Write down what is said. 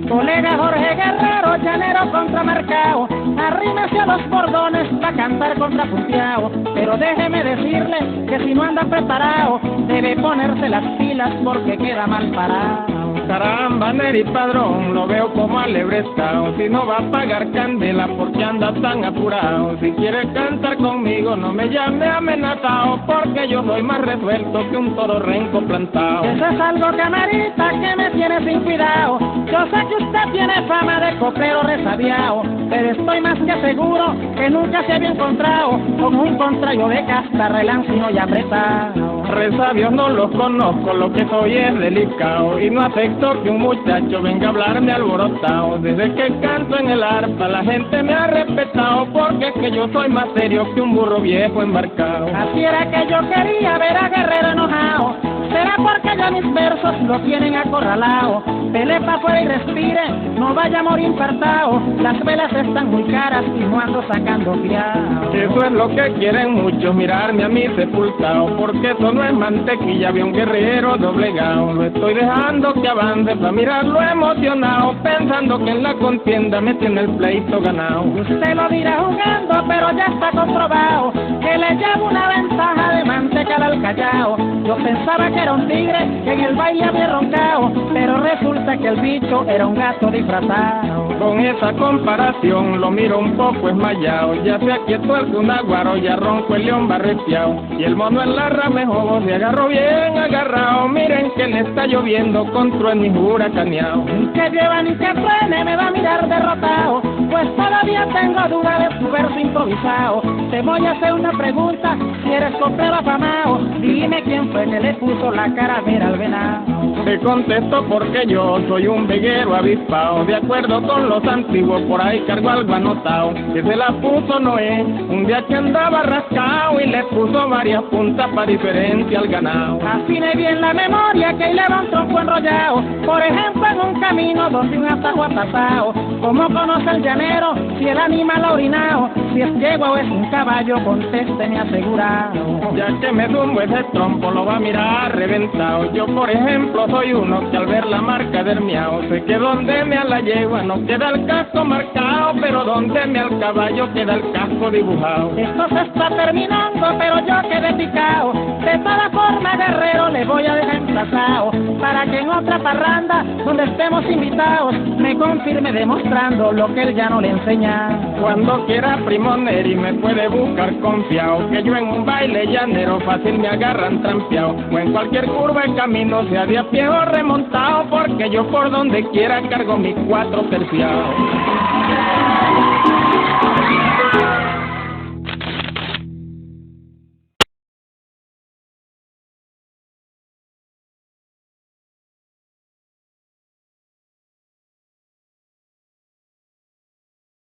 Colega Jorge Guerrero, llanero contramarcao, arrímese a los bordones pa' cantar contrapunteao. Pero déjeme decirle que si no anda preparado, debe ponerse las pilas porque queda mal parado. Caramba, Neri Padrón, lo veo como alebrestao. Si no va a pagar candela, porque anda tan apurado? Si quiere cantar conmigo, no me llame amenazado, porque yo soy más resuelto que un toro renco plantado. Eso es algo que amerita que me tiene sin cuidado. Yo sé que usted tiene fama de coplero resabiado, pero estoy más que seguro que nunca se había encontrado con un contrario de casta, relancino y apretado. Resabios no los conozco, lo que soy es delicado, y no acepto que un muchacho venga a hablarme alborotado. Desde que canto en el arpa la gente me ha respetado, porque es que yo soy más serio que un burro viejo embarcado. Así era que yo quería ver a Guerrero enojado, será porque ya mis versos lo tienen acorralado. Pele pa' afuera y respire, no vaya a morir infartado, las velas están muy caras y no ando sacando fiado. Eso es lo que quieren muchos, mirarme a mí sepultado, porque eso no es mantequilla de un guerrero doblegado. Lo estoy dejando que avance pa' mirarlo emocionado, pensando que en la contienda me tiene el pleito ganado. Usted lo dirá jugando, pero ya está comprobado que le llevo una ventaja de manteca al callao. Yo pensaba que era un tigre que en el baile había roncado, pero resulta que el bicho era un gato disfrazado. Con esa comparación lo miro un poco esmayado, ya se aquietó el cunaguaro, ya ronco el león barreteado, y el mono en la ramejobo se agarró bien agarrado. Miren que le está lloviendo con trueno y huracaneado. Ni que lleva ni que frene me va a mirar derrotado, pues todavía tengo duda de su verso improvisado. Te voy a hacer una pregunta, si eres coplero afamado, dime quién fue que le puso la caravera al venado. Te contesto porque yo soy un veguero avispado, de acuerdo con los antiguos, por ahí cargo algo anotado, que se la puso Noé, un día que andaba rascado, y le puso varias puntas para diferencia al ganado. Afine bien la memoria que ahí le va un tronco enrollado, por ejemplo en un camino donde un atajo ha pasado. ¿Cómo conoce el llanero si el animal ha orinado? Si es yegua o es un caballo, contésteme asegurado. Ya que me tumbo ese trompo lo va a mirar reventado. Yo por ejemplo soy uno que al ver la marca del miau, sé que donde me a la yegua no queda el casco marcado, pero donde me al caballo queda el casco dibujado. Esto se está terminando, pero yo quedé picado. De toda forma, Guerrero, le voy a dejar emplazado para que en otra parranda donde estemos invitados me confirme demostrando lo que él ya no le enseña. Cuando quiera, primo Neri, me puede buscar confiado, que yo en un baile llanero fácil me agarran trampeado, o en cualquier curva el camino, sea de a pie o remontado, porque yo por donde quiera cargo mis 4 terciados.